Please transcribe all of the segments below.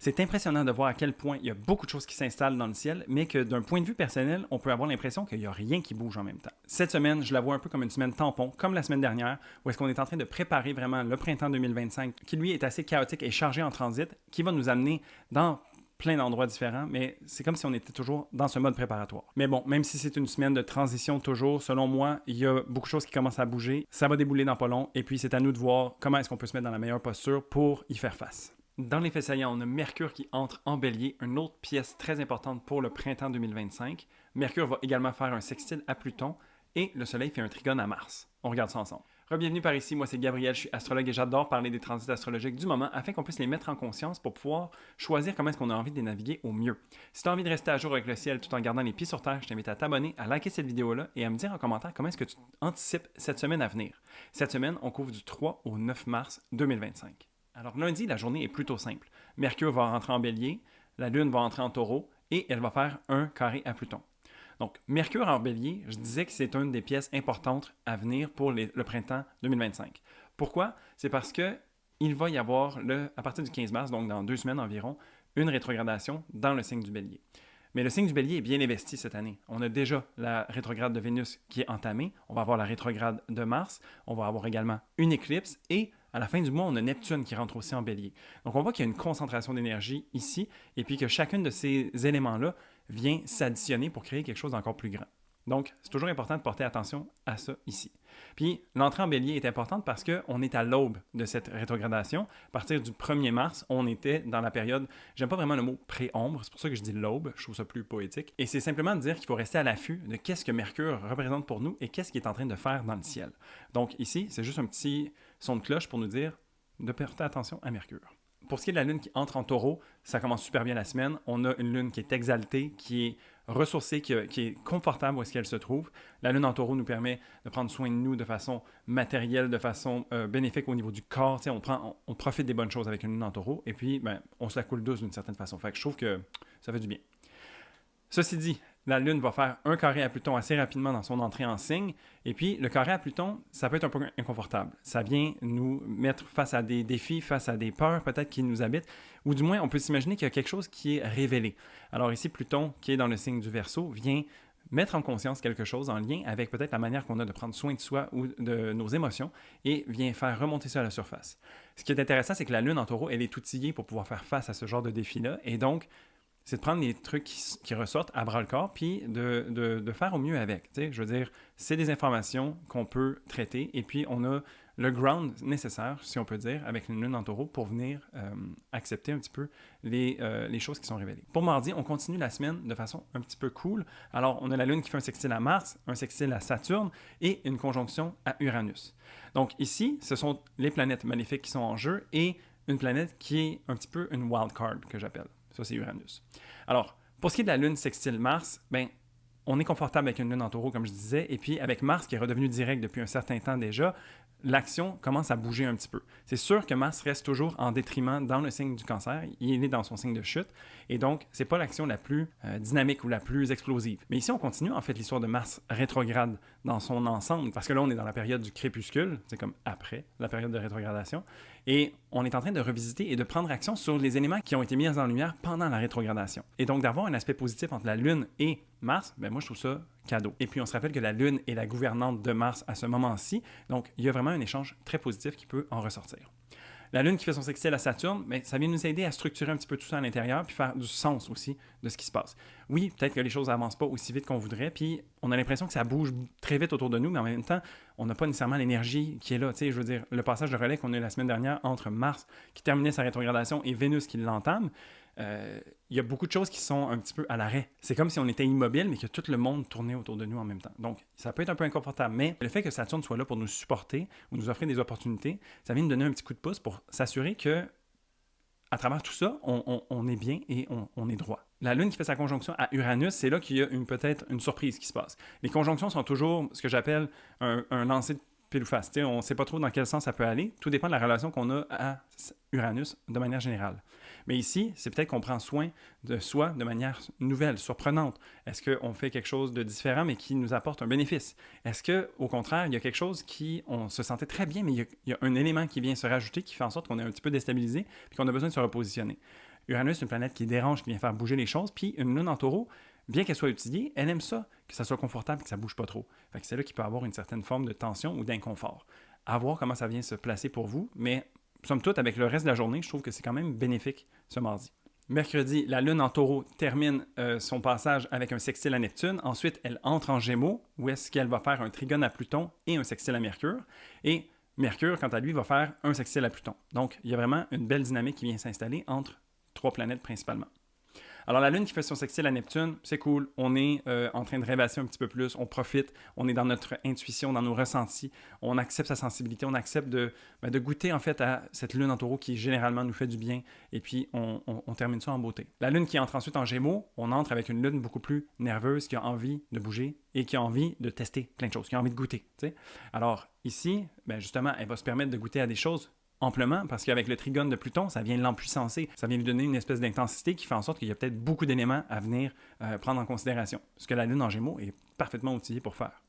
C'est impressionnant de voir à quel point il y a beaucoup de choses qui s'installent dans le ciel, mais que d'un point de vue personnel, on peut avoir l'impression qu'il n'y a rien qui bouge en même temps. Cette semaine, je la vois un peu comme une semaine tampon, comme la semaine dernière, où est-ce qu'on est en train de préparer vraiment le printemps 2025, qui lui est assez chaotique et chargé en transit, qui va nous amener dans plein d'endroits différents, mais c'est comme si on était toujours dans ce mode préparatoire. Mais bon, même si c'est une semaine de transition toujours, selon moi, il y a beaucoup de choses qui commencent à bouger, ça va débouler dans pas long, et puis c'est à nous de voir comment est-ce qu'on peut se mettre dans la meilleure posture pour y faire face. Dans l'effet saillant, on a Mercure qui entre en Bélier, une autre pièce très importante pour le printemps 2025. Mercure va également faire un sextile à Pluton, et le Soleil fait un trigone à Mars. On regarde ça ensemble. Bienvenue par ici, moi c'est Gabriel, je suis astrologue et j'adore parler des transits astrologiques du moment afin qu'on puisse les mettre en conscience pour pouvoir choisir comment est-ce qu'on a envie de les naviguer au mieux. Si tu as envie de rester à jour avec le ciel tout en gardant les pieds sur terre, je t'invite à t'abonner, à liker cette vidéo-là et à me dire en commentaire comment est-ce que tu anticipes cette semaine à venir. Cette semaine, on couvre du 3 au 9 mars 2025. Alors lundi, la journée est plutôt simple. Mercure va rentrer en Bélier, la Lune va entrer en Taureau et elle va faire un carré à Pluton. Donc, Mercure en Bélier, je disais que c'est une des pièces importantes à venir pour le printemps 2025. Pourquoi? C'est parce que il va y avoir, à partir du 15 mars, donc dans 2 semaines environ, une rétrogradation dans le signe du Bélier. Mais le signe du Bélier est bien investi cette année. On a déjà la rétrograde de Vénus qui est entamée, on va avoir la rétrograde de Mars, on va avoir également une éclipse et à la fin du mois, on a Neptune qui rentre aussi en Bélier. Donc on voit qu'il y a une concentration d'énergie ici et puis que chacun de ces éléments-là vient s'additionner pour créer quelque chose d'encore plus grand. Donc, c'est toujours important de porter attention à ça ici. Puis, l'entrée en Bélier est importante parce qu'on est à l'aube de cette rétrogradation. À partir du 1er mars, on était dans la période, j'aime pas vraiment le mot pré-ombre, c'est pour ça que je dis l'aube, je trouve ça plus poétique. Et c'est simplement de dire qu'il faut rester à l'affût de qu'est-ce que Mercure représente pour nous et qu'est-ce qu'il est en train de faire dans le ciel. Donc ici, c'est juste un petit son de cloche pour nous dire de porter attention à Mercure. Pour ce qui est de la Lune qui entre en Taureau, ça commence super bien la semaine. On a une Lune qui est exaltée, qui est ressourcée, qui est confortable où est-ce qu'elle se trouve. La Lune en Taureau nous permet de prendre soin de nous de façon matérielle, de façon bénéfique au niveau du corps. On profite des bonnes choses avec une Lune en Taureau et puis on se la coule douce d'une certaine façon. Fait que je trouve que ça fait du bien. Ceci dit, la Lune va faire un carré à Pluton assez rapidement dans son entrée en signe. Et puis, le carré à Pluton, ça peut être un peu inconfortable. Ça vient nous mettre face à des défis, face à des peurs peut-être qui nous habitent. Ou du moins, on peut s'imaginer qu'il y a quelque chose qui est révélé. Alors ici, Pluton, qui est dans le signe du Verseau, vient mettre en conscience quelque chose en lien avec peut-être la manière qu'on a de prendre soin de soi ou de nos émotions et vient faire remonter ça à la surface. Ce qui est intéressant, c'est que la Lune en Taureau, elle est outillée pour pouvoir faire face à ce genre de défi-là. Et donc, c'est de prendre les trucs qui ressortent à bras-le-corps puis de faire au mieux avec. Je veux dire, c'est des informations qu'on peut traiter et puis on a le ground nécessaire, si on peut dire, avec une Lune en Taureau pour venir accepter un petit peu les choses qui sont révélées. Pour mardi, on continue la semaine de façon un petit peu cool. Alors, on a la Lune qui fait un sextile à Mars, un sextile à Saturne et une conjonction à Uranus. Donc ici, ce sont les planètes maléfiques qui sont en jeu et une planète qui est un petit peu une wild card que j'appelle. Ça, c'est Uranus. Alors, pour ce qui est de la Lune sextile Mars, on est confortable avec une Lune en Taureau, comme je disais, et puis avec Mars qui est redevenu direct depuis un certain temps déjà, l'action commence à bouger un petit peu. C'est sûr que Mars reste toujours en détriment dans le signe du Cancer, il est dans son signe de chute, et donc c'est pas l'action la plus dynamique ou la plus explosive. Mais ici, on continue en fait l'histoire de Mars rétrograde dans son ensemble, parce que là, on est dans la période du crépuscule, c'est comme après la période de rétrogradation, et on est en train de revisiter et de prendre action sur les éléments qui ont été mis en lumière pendant la rétrogradation. Et donc d'avoir un aspect positif entre la Lune et Mars, moi je trouve ça cadeau. Et puis on se rappelle que la Lune est la gouvernante de Mars à ce moment-ci, donc il y a vraiment un échange très positif qui peut en ressortir. La Lune qui fait son sextile à Saturne, ça vient nous aider à structurer un petit peu tout ça à l'intérieur puis faire du sens aussi de ce qui se passe. Oui, peut-être que les choses n'avancent pas aussi vite qu'on voudrait, puis on a l'impression que ça bouge très vite autour de nous, mais en même temps, on n'a pas nécessairement l'énergie qui est là. Je veux dire, le passage de relais qu'on a eu la semaine dernière entre Mars qui terminait sa rétrogradation et Vénus qui l'entame, il y a beaucoup de choses qui sont un petit peu à l'arrêt. C'est comme si on était immobile, mais que tout le monde tournait autour de nous en même temps. Donc, ça peut être un peu inconfortable, mais le fait que Saturne soit là pour nous supporter ou nous offrir des opportunités, ça vient nous donner un petit coup de pouce pour s'assurer que, à travers tout ça, on est bien et on est droit. La Lune qui fait sa conjonction à Uranus, c'est là qu'il y a peut-être une surprise qui se passe. Les conjonctions sont toujours ce que j'appelle un lancer de pile ou face. On ne sait pas trop dans quel sens ça peut aller. Tout dépend de la relation qu'on a à Uranus de manière générale. Mais ici, c'est peut-être qu'on prend soin de soi de manière nouvelle, surprenante. Est-ce qu'on fait quelque chose de différent, mais qui nous apporte un bénéfice? Est-ce qu'au contraire, il y a quelque chose on se sentait très bien, mais il y a un élément qui vient se rajouter qui fait en sorte qu'on est un petit peu déstabilisé et qu'on a besoin de se repositionner? Uranus, c'est une planète qui dérange, qui vient faire bouger les choses, puis une lune en taureau, bien qu'elle soit étudiée, elle aime ça, que ça soit confortable, que ça bouge pas trop. Fait que c'est là qu'il peut avoir une certaine forme de tension ou d'inconfort. À voir comment ça vient se placer pour vous, mais somme toute, avec le reste de la journée, je trouve que c'est quand même bénéfique ce mardi. Mercredi, la lune en taureau termine son passage avec un sextile à Neptune. Ensuite, elle entre en Gémeaux, où est-ce qu'elle va faire un trigone à Pluton et un sextile à Mercure. Et Mercure, quant à lui, va faire un sextile à Pluton. Donc, il y a vraiment une belle dynamique qui vient s'installer entre trois planètes principalement. Alors, la Lune qui fait son sextile à Neptune, c'est cool. On est en train de rêvasser un petit peu plus. On profite. On est dans notre intuition, dans nos ressentis. On accepte sa sensibilité. On accepte de goûter, en fait, à cette Lune en taureau qui, généralement, nous fait du bien. Et puis, on termine ça en beauté. La Lune qui entre ensuite en Gémeaux, on entre avec une Lune beaucoup plus nerveuse, qui a envie de bouger et qui a envie de tester plein de choses, qui a envie de goûter. T'sais. Alors, ici, justement, elle va se permettre de goûter à des choses amplement, parce qu'avec le trigone de Pluton, ça vient l'empuissancer, ça vient lui donner une espèce d'intensité qui fait en sorte qu'il y a peut-être beaucoup d'éléments à venir prendre en considération, ce que la Lune en Gémeaux est parfaitement outillée pour faire.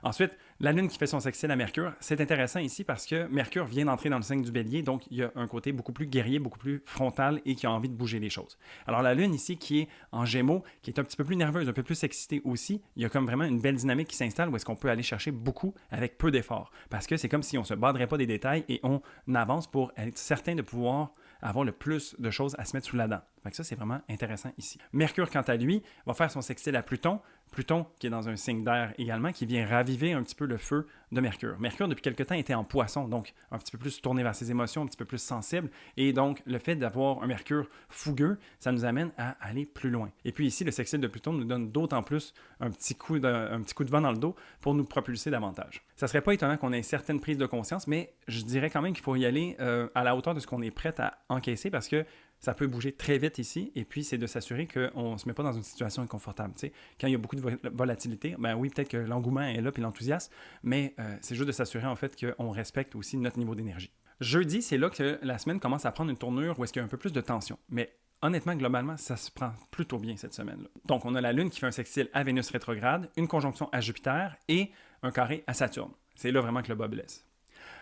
Ensuite, la Lune qui fait son sextile à Mercure, c'est intéressant ici parce que Mercure vient d'entrer dans le signe du Bélier, donc il y a un côté beaucoup plus guerrier, beaucoup plus frontal et qui a envie de bouger les choses. Alors la Lune ici qui est en Gémeaux, qui est un petit peu plus nerveuse, un peu plus excitée aussi, il y a comme vraiment une belle dynamique qui s'installe où est-ce qu'on peut aller chercher beaucoup avec peu d'efforts. Parce que c'est comme si on ne se baderait pas des détails et on avance pour être certain de pouvoir avoir le plus de choses à se mettre sous la dent. Fait que ça, c'est vraiment intéressant ici. Mercure, quant à lui, va faire son sextile à Pluton. Pluton, qui est dans un signe d'air également, qui vient raviver un petit peu le feu de Mercure. Mercure, depuis quelque temps, était en Poisson, donc un petit peu plus tourné vers ses émotions, un petit peu plus sensible. Et donc, le fait d'avoir un Mercure fougueux, ça nous amène à aller plus loin. Et puis ici, le sextile de Pluton nous donne d'autant plus un petit coup de vent dans le dos pour nous propulser davantage. Ça serait pas étonnant qu'on ait certaines prises de conscience, mais je dirais quand même qu'il faut y aller à la hauteur de ce qu'on est prêt à encaisser parce que ça peut bouger très vite ici, et puis c'est de s'assurer qu'on ne se met pas dans une situation inconfortable. T'sais. Quand il y a beaucoup de volatilité, ben oui, peut-être que l'engouement est là, puis l'enthousiasme, mais c'est juste de s'assurer en fait qu'on respecte aussi notre niveau d'énergie. Jeudi, c'est là que la semaine commence à prendre une tournure où est-ce qu'il y a un peu plus de tension, mais honnêtement, globalement, ça se prend plutôt bien cette semaine-là. Donc, on a la Lune qui fait un sextile à Vénus rétrograde, une conjonction à Jupiter et un carré à Saturne. C'est là vraiment que le bas blesse.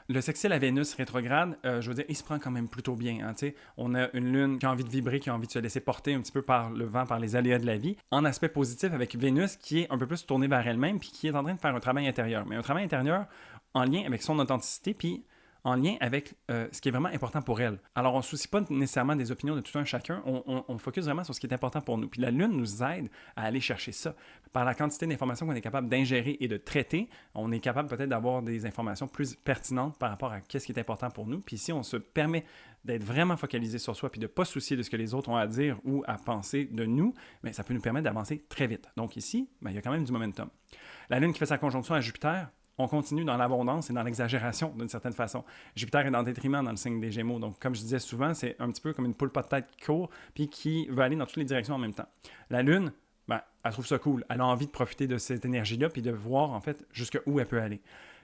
Le sextile à Vénus rétrograde, je veux dire, il se prend quand même plutôt bien. Hein, on a une lune qui a envie de vibrer, qui a envie de se laisser porter un petit peu par le vent, par les aléas de la vie. En aspect positif avec Vénus qui est un peu plus tournée vers elle-même puis qui est en train de faire un travail intérieur. Mais un travail intérieur en lien avec son authenticité puis en lien avec ce qui est vraiment important pour elle. Alors, on ne se soucie pas nécessairement des opinions de tout un chacun, on focus vraiment sur ce qui est important pour nous. Puis la Lune nous aide à aller chercher ça. Par la quantité d'informations qu'on est capable d'ingérer et de traiter, on est capable peut-être d'avoir des informations plus pertinentes par rapport à ce qui est important pour nous. Puis si on se permet d'être vraiment focalisé sur soi puis de ne pas se soucier de ce que les autres ont à dire ou à penser de nous, bien, ça peut nous permettre d'avancer très vite. Donc ici, bien, il y a quand même du momentum. La Lune qui fait sa conjonction à Jupiter, on continue dans l'abondance et dans l'exagération d'une certaine façon. Jupiter est dans le détriment dans le signe des Gémeaux. Donc, comme je disais souvent, c'est un petit peu comme une poule pas de tête qui court puis qui veut aller dans toutes les directions en même temps. La Lune, ben, elle trouve ça cool. Elle a envie de profiter de cette énergie-là puis de voir en fait jusqu'où elle peut aller.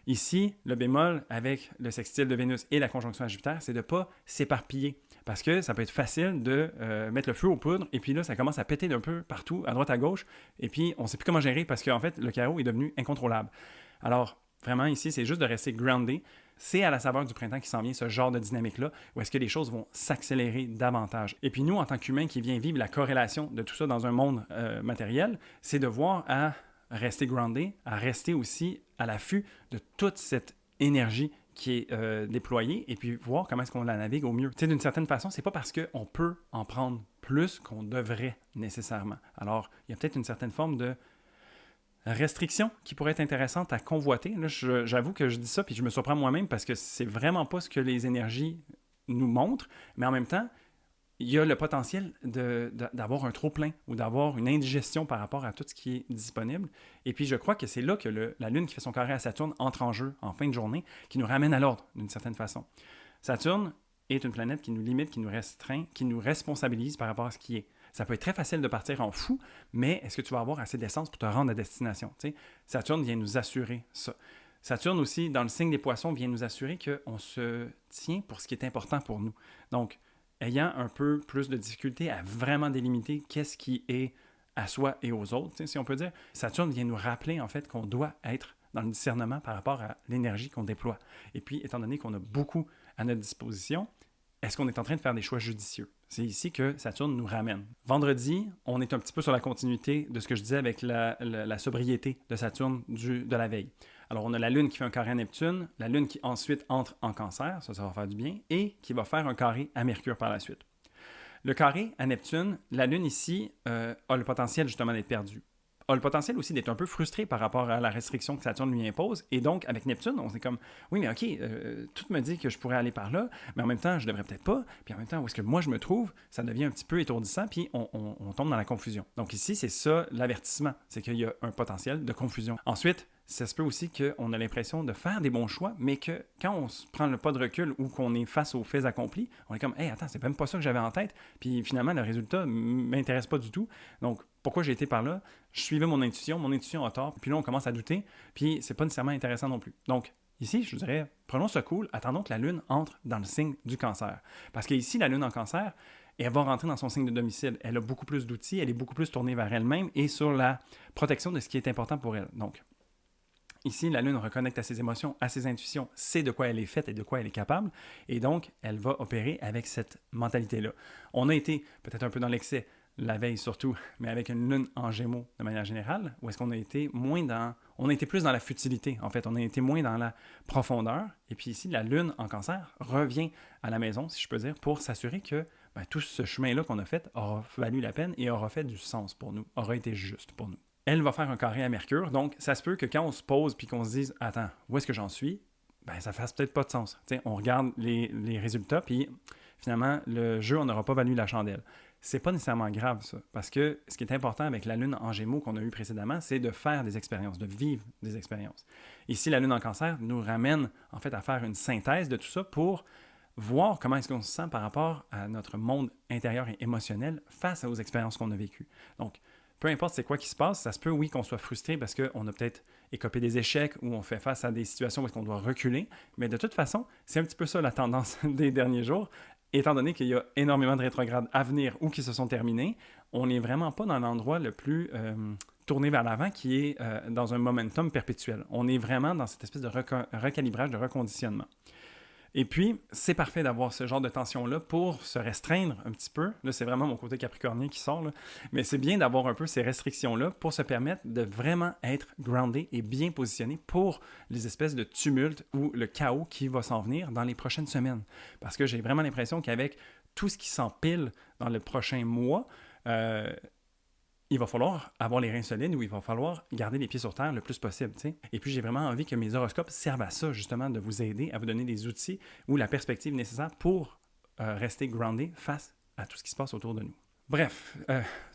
Ici, le bémol avec le sextile de Vénus et la conjonction à Jupiter, c'est de ne pas s'éparpiller. Parce que ça peut être facile de mettre le feu aux poudres et puis là, ça commence à péter d'un peu partout, à droite, à gauche. Et puis, on ne sait plus comment gérer parce qu'en fait, le chaos est devenu incontrôlable. Alors, vraiment, ici, c'est juste de rester groundé. C'est à la saveur du printemps qui s'en vient ce genre de dynamique-là, où est-ce que les choses vont s'accélérer davantage. Et puis nous, en tant qu'humains qui vient vivre la corrélation de tout ça dans un monde matériel, c'est de voir à rester groundé, à rester aussi à l'affût de toute cette énergie qui est déployée et puis voir comment est-ce qu'on la navigue au mieux. Tu sais, d'une certaine façon, c'est pas parce qu'on peut en prendre plus qu'on devrait nécessairement. Alors, il y a peut-être une certaine forme de restriction qui pourrait être intéressante à convoiter. Là, j'avoue que je dis ça puis je me surprends moi-même parce que c'est vraiment pas ce que les énergies nous montrent, mais en même temps, il y a le potentiel d'avoir un trop-plein ou d'avoir une indigestion par rapport à tout ce qui est disponible. Et puis, je crois que c'est là que la Lune qui fait son carré à Saturne entre en jeu en fin de journée, qui nous ramène à l'ordre d'une certaine façon. Saturne est une planète qui nous limite, qui nous restreint, qui nous responsabilise par rapport à ce qui est. Ça peut être très facile de partir en fou, mais est-ce que tu vas avoir assez d'essence pour te rendre à destination? T'sais, Saturne vient nous assurer ça. Saturne aussi, dans le signe des poissons, vient nous assurer qu'on se tient pour ce qui est important pour nous. Donc, ayant un peu plus de difficulté à vraiment délimiter qu'est-ce qui est à soi et aux autres, si on peut dire, Saturne vient nous rappeler en fait qu'on doit être dans le discernement par rapport à l'énergie qu'on déploie. Et puis, étant donné qu'on a beaucoup à notre disposition, est-ce qu'on est en train de faire des choix judicieux? C'est ici que Saturne nous ramène. Vendredi, on est un petit peu sur la continuité de ce que je disais avec la sobriété de Saturne de la veille. Alors, on a la Lune qui fait un carré à Neptune, la Lune qui ensuite entre en Cancer, ça va faire du bien, et qui va faire un carré à Mercure par la suite. Le carré à Neptune, la Lune ici a le potentiel justement d'être perdue. A le potentiel aussi d'être un peu frustré par rapport à la restriction que Saturne lui impose. Et donc, avec Neptune, on s'est comme, oui, mais OK, tout me dit que je pourrais aller par là, mais en même temps, je devrais peut-être pas. Puis en même temps, où est-ce que moi je me trouve, ça devient un petit peu étourdissant, puis on tombe dans la confusion. Donc ici, c'est ça l'avertissement, c'est qu'il y a un potentiel de confusion. Ensuite, ça se peut aussi qu'on a l'impression de faire des bons choix, mais que quand on se prend le pas de recul ou qu'on est face aux faits accomplis, on est comme, hey, attends, c'est même pas ça que j'avais en tête, puis finalement, le résultat m'intéresse pas du tout. Donc, pourquoi j'ai été par là? Je suivais mon intuition a tort, puis là, on commence à douter, puis c'est pas nécessairement intéressant non plus. Donc, ici, je dirais, prenons ce cool, attendons que la Lune entre dans le signe du Cancer. Parce qu'ici, la Lune en Cancer, elle va rentrer dans son signe de domicile. Elle a beaucoup plus d'outils, elle est beaucoup plus tournée vers elle-même et sur la protection de ce qui est important pour elle. Donc, ici, la Lune reconnecte à ses émotions, à ses intuitions, sait de quoi elle est faite et de quoi elle est capable, et donc, elle va opérer avec cette mentalité-là. On a été peut-être un peu dans l'excès, la veille surtout, mais avec une Lune en Gémeaux de manière générale, où est-ce qu'on a été moins dans... On a été plus dans la futilité, en fait. On a été moins dans la profondeur. Et puis ici, la Lune en Cancer revient à la maison, si je peux dire, pour s'assurer que tout ce chemin-là qu'on a fait aura valu la peine et aura fait du sens pour nous, aura été juste pour nous. Elle va faire un carré à Mercure, donc ça se peut que quand on se pose puis qu'on se dise « Attends, où est-ce que j'en suis? » ça fasse peut-être pas de sens. T'sais, on regarde les résultats, puis finalement, le jeu, on n'aura pas valu la chandelle. C'est pas nécessairement grave, ça, parce que ce qui est important avec la Lune en Gémeaux qu'on a eu précédemment, c'est de faire des expériences, de vivre des expériences. Ici, la Lune en Cancer nous ramène en fait à faire une synthèse de tout ça pour voir comment est-ce qu'on se sent par rapport à notre monde intérieur et émotionnel face aux expériences qu'on a vécues. Donc, peu importe c'est quoi qui se passe, ça se peut, oui, qu'on soit frustré parce qu'on a peut-être écopé des échecs ou on fait face à des situations où on doit reculer, mais de toute façon, c'est un petit peu ça la tendance des derniers jours. Étant donné qu'il y a énormément de rétrogrades à venir ou qui se sont terminés, on n'est vraiment pas dans l'endroit le plus tourné vers l'avant qui est dans un momentum perpétuel. On est vraiment dans cette espèce de recalibrage, de reconditionnement. Et puis, c'est parfait d'avoir ce genre de tension-là pour se restreindre un petit peu. Là, c'est vraiment mon côté capricornien qui sort, là. Mais c'est bien d'avoir un peu ces restrictions-là pour se permettre de vraiment être groundé et bien positionné pour les espèces de tumultes ou le chaos qui va s'en venir dans les prochaines semaines. Parce que j'ai vraiment l'impression qu'avec tout ce qui s'empile dans le prochain mois, il va falloir avoir les reins solides ou il va falloir garder les pieds sur terre le plus possible. T'sais. Et puis, j'ai vraiment envie que mes horoscopes servent à ça, justement, de vous aider, à vous donner des outils ou la perspective nécessaire pour rester groundé face à tout ce qui se passe autour de nous. Bref,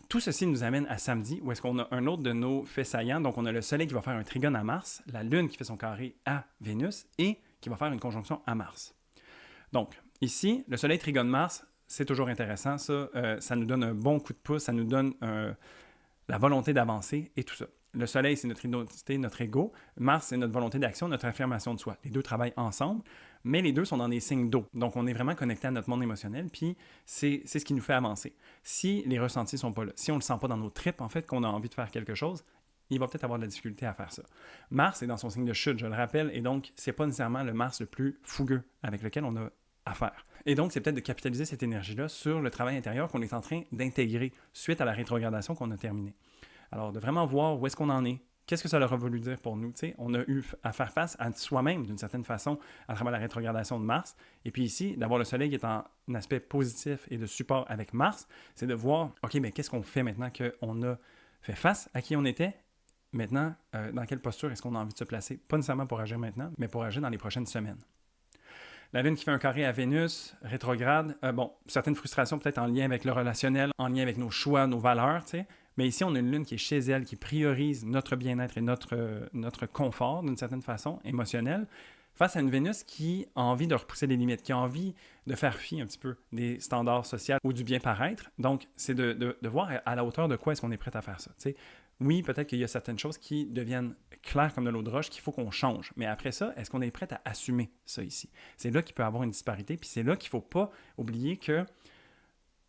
tout ceci nous amène à samedi, où est-ce qu'on a un autre de nos faits saillants. Donc, on a le Soleil qui va faire un trigone à Mars, la Lune qui fait son carré à Vénus et qui va faire une conjonction à Mars. Donc, ici, le Soleil trigone Mars, c'est toujours intéressant, ça. Ça nous donne un bon coup de pouce, ça nous donne la volonté d'avancer et tout ça. Le Soleil, c'est notre identité, notre ego. Mars, c'est notre volonté d'action, notre affirmation de soi. Les deux travaillent ensemble, mais les deux sont dans des signes d'eau. Donc, on est vraiment connecté à notre monde émotionnel, puis c'est ce qui nous fait avancer. Si les ressentis ne sont pas là, si on ne le sent pas dans nos tripes, en fait, qu'on a envie de faire quelque chose, il va peut-être avoir de la difficulté à faire ça. Mars est dans son signe de chute, je le rappelle, et donc, c'est pas nécessairement le Mars le plus fougueux avec lequel on a à faire. Et donc, c'est peut-être de capitaliser cette énergie-là sur le travail intérieur qu'on est en train d'intégrer suite à la rétrogradation qu'on a terminée. Alors, de vraiment voir où est-ce qu'on en est, qu'est-ce que ça leur a voulu dire pour nous. T'sais, on a eu à faire face à soi-même d'une certaine façon à travers la rétrogradation de Mars. Et puis ici, d'avoir le Soleil qui est en aspect positif et de support avec Mars, c'est de voir, OK, mais qu'est-ce qu'on fait maintenant qu'on a fait face à qui on était? Maintenant, dans quelle posture est-ce qu'on a envie de se placer? Pas nécessairement pour agir maintenant, mais pour agir dans les prochaines semaines. La Lune qui fait un carré à Vénus, rétrograde, certaines frustrations peut-être en lien avec le relationnel, en lien avec nos choix, nos valeurs, tu sais. Mais ici, on a une Lune qui est chez elle, qui priorise notre bien-être et notre confort, d'une certaine façon, émotionnel, face à une Vénus qui a envie de repousser les limites, qui a envie de faire fi un petit peu des standards sociaux ou du bien-paraître. Donc, c'est de voir à la hauteur de quoi est-ce qu'on est prêt à faire ça, tu sais. Oui, peut-être qu'il y a certaines choses qui deviennent claires comme de l'eau de roche, qu'il faut qu'on change. Mais après ça, est-ce qu'on est prêt à assumer ça ici? C'est là qu'il peut y avoir une disparité, puis c'est là qu'il ne faut pas oublier que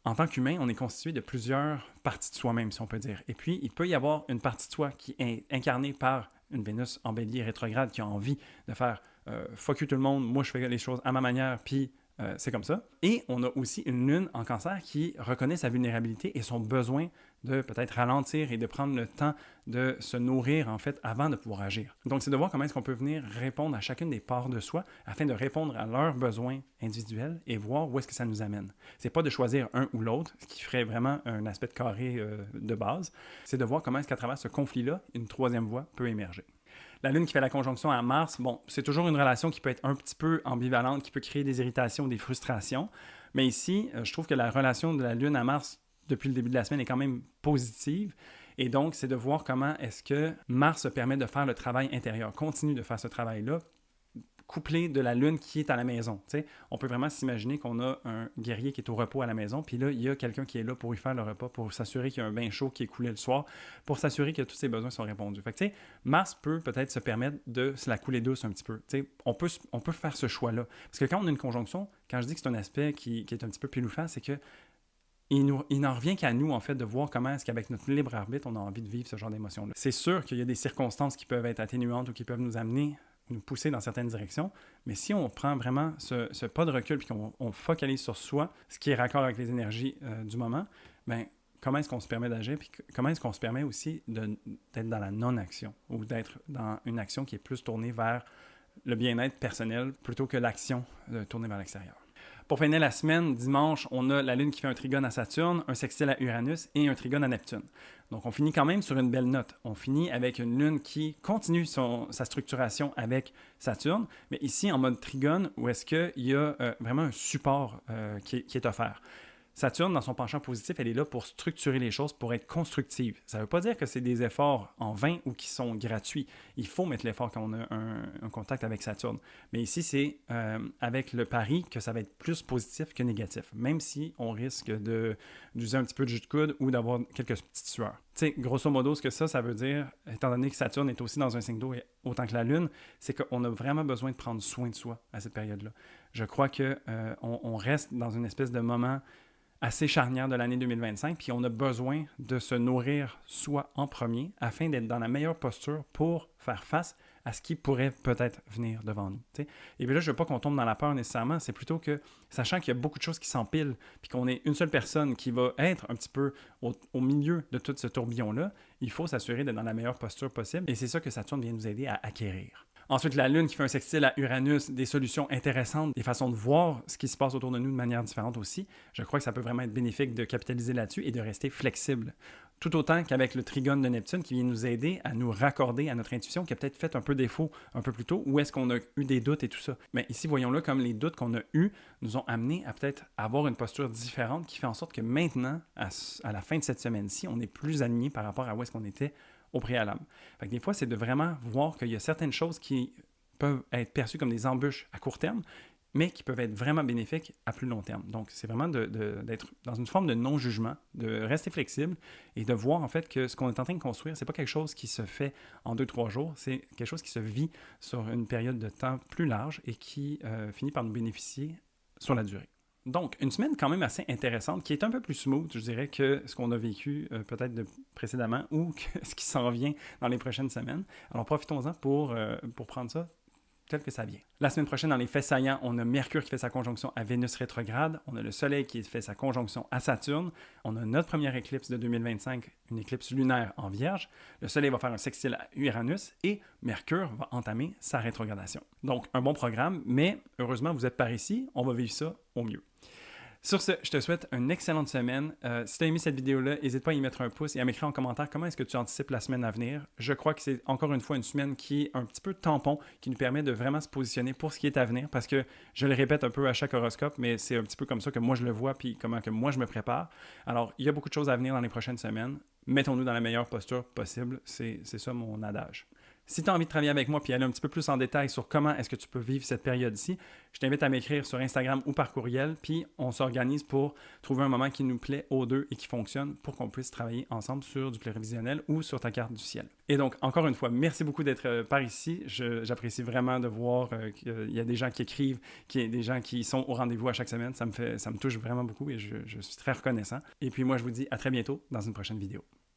en tant qu'humain, on est constitué de plusieurs parties de soi-même, si on peut dire. Et puis, il peut y avoir une partie de soi qui est incarnée par une Vénus en bélier rétrograde qui a envie de faire « fuck you tout le monde, moi je fais les choses à ma manière, puis c'est comme ça. Et on a aussi une lune en cancer qui reconnaît sa vulnérabilité et son besoin de peut-être ralentir et de prendre le temps de se nourrir, en fait, avant de pouvoir agir. Donc, c'est de voir comment est-ce qu'on peut venir répondre à chacune des parts de soi afin de répondre à leurs besoins individuels et voir où est-ce que ça nous amène. C'est pas de choisir un ou l'autre, ce qui ferait vraiment un aspect de carré de base. C'est de voir comment est-ce qu'à travers ce conflit-là, une troisième voie peut émerger. La Lune qui fait la conjonction à Mars, bon, c'est toujours une relation qui peut être un petit peu ambivalente, qui peut créer des irritations, des frustrations. Mais ici, je trouve que la relation de la Lune à Mars depuis le début de la semaine est quand même positive. Et donc, c'est de voir comment est-ce que Mars permet de faire le travail intérieur, continue de faire ce travail-là, couplé de la Lune qui est à la maison. T'sais, on peut vraiment s'imaginer qu'on a un guerrier qui est au repos à la maison, puis là, il y a quelqu'un qui est là pour lui faire le repas, pour s'assurer qu'il y a un bain chaud qui est coulé le soir, pour s'assurer que tous ses besoins sont répondus. Fait que, tu sais, Mars peut peut-être se permettre de se la couler douce un petit peu. T'sais, on peut faire ce choix-là. Parce que quand on a une conjonction, quand je dis que c'est un aspect qui est un petit peu pile ou face, c'est que il n'en revient qu'à nous, en fait, de voir comment est-ce qu'avec notre libre arbitre, on a envie de vivre ce genre d'émotion-là. C'est sûr qu'il y a des circonstances qui peuvent être atténuantes ou qui peuvent nous amener nous pousser dans certaines directions, mais si on prend vraiment ce pas de recul et qu'on focalise sur soi, ce qui est raccord avec les énergies du moment, bien, comment est-ce qu'on se permet d'agir, puis comment est-ce qu'on se permet aussi d'être dans la non-action ou d'être dans une action qui est plus tournée vers le bien-être personnel plutôt que l'action tournée vers l'extérieur. Pour finir la semaine, dimanche, on a la Lune qui fait un trigone à Saturne, un sextile à Uranus et un trigone à Neptune. Donc, on finit quand même sur une belle note. On finit avec une Lune qui continue sa structuration avec Saturne, mais ici en mode trigone, où est-ce qu'il y a vraiment un support qui est offert. Saturne, dans son penchant positif, elle est là pour structurer les choses, pour être constructive. Ça ne veut pas dire que c'est des efforts en vain ou qui sont gratuits. Il faut mettre l'effort quand on a un contact avec Saturne. Mais ici, c'est avec le pari que ça va être plus positif que négatif, même si on risque d'user un petit peu de jus de coude ou d'avoir quelques petites sueurs. Tu sais, grosso modo, ce que ça veut dire, étant donné que Saturne est aussi dans un signe d'eau autant que la Lune, c'est qu'on a vraiment besoin de prendre soin de soi à cette période-là. Je crois qu'on reste dans une espèce de moment assez charnière de l'année 2025, puis on a besoin de se nourrir soi en premier afin d'être dans la meilleure posture pour faire face à ce qui pourrait peut-être venir devant nous. T'sais. Et puis là, je ne veux pas qu'on tombe dans la peur nécessairement, c'est plutôt que, sachant qu'il y a beaucoup de choses qui s'empilent, puis qu'on est une seule personne qui va être un petit peu au milieu de tout ce tourbillon-là, il faut s'assurer d'être dans la meilleure posture possible, et c'est ça que Saturne vient nous aider à acquérir. Ensuite, la Lune qui fait un sextile à Uranus, des solutions intéressantes, des façons de voir ce qui se passe autour de nous de manière différente aussi. Je crois que ça peut vraiment être bénéfique de capitaliser là-dessus et de rester flexible. Tout autant qu'avec le trigone de Neptune qui vient nous aider à nous raccorder à notre intuition qui a peut-être fait un peu défaut un peu plus tôt, où est-ce qu'on a eu des doutes et tout ça. Mais ici, voyons-le comme les doutes qu'on a eus nous ont amenés à peut-être avoir une posture différente qui fait en sorte que maintenant, à la fin de cette semaine-ci, on est plus aligné par rapport à où est-ce qu'on était au préalable. Fait que des fois, c'est de vraiment voir qu'il y a certaines choses qui peuvent être perçues comme des embûches à court terme, mais qui peuvent être vraiment bénéfiques à plus long terme. Donc, c'est vraiment d'être dans une forme de non-jugement, de rester flexible et de voir en fait que ce qu'on est en train de construire, c'est pas quelque chose qui se fait en 2-3 jours, c'est quelque chose qui se vit sur une période de temps plus large et qui finit par nous bénéficier sur la durée. Donc, une semaine quand même assez intéressante, qui est un peu plus smooth, je dirais, que ce qu'on a vécu peut-être précédemment ou que ce qui s'en vient dans les prochaines semaines. Alors, profitons-en pour prendre ça tel que ça vient. La semaine prochaine, dans les faits saillants, on a Mercure qui fait sa conjonction à Vénus rétrograde, on a le Soleil qui fait sa conjonction à Saturne, on a notre première éclipse de 2025, une éclipse lunaire en Vierge, le Soleil va faire un sextile à Uranus et Mercure va entamer sa rétrogradation. Donc, un bon programme, mais heureusement, vous êtes par ici, on va vivre ça au mieux. Sur ce, je te souhaite une excellente semaine. Si tu as aimé cette vidéo-là, n'hésite pas à y mettre un pouce et à m'écrire en commentaire comment est-ce que tu anticipes la semaine à venir. Je crois que c'est encore une fois une semaine qui est un petit peu tampon, qui nous permet de vraiment se positionner pour ce qui est à venir, parce que je le répète un peu à chaque horoscope, mais c'est un petit peu comme ça que moi je le vois, puis comment que moi je me prépare. Alors, il y a beaucoup de choses à venir dans les prochaines semaines. Mettons-nous dans la meilleure posture possible. C'est ça mon adage. Si tu as envie de travailler avec moi puis aller un petit peu plus en détail sur comment est-ce que tu peux vivre cette période-ci, je t'invite à m'écrire sur Instagram ou par courriel, puis on s'organise pour trouver un moment qui nous plaît aux deux et qui fonctionne pour qu'on puisse travailler ensemble sur du prévisionnel ou sur ta carte du ciel. Et donc, encore une fois, merci beaucoup d'être par ici. J'apprécie vraiment de voir qu'il y a des gens qui écrivent, qu'il y a des gens qui sont au rendez-vous à chaque semaine. Ça me touche vraiment beaucoup et je suis très reconnaissant. Et puis moi, je vous dis à très bientôt dans une prochaine vidéo.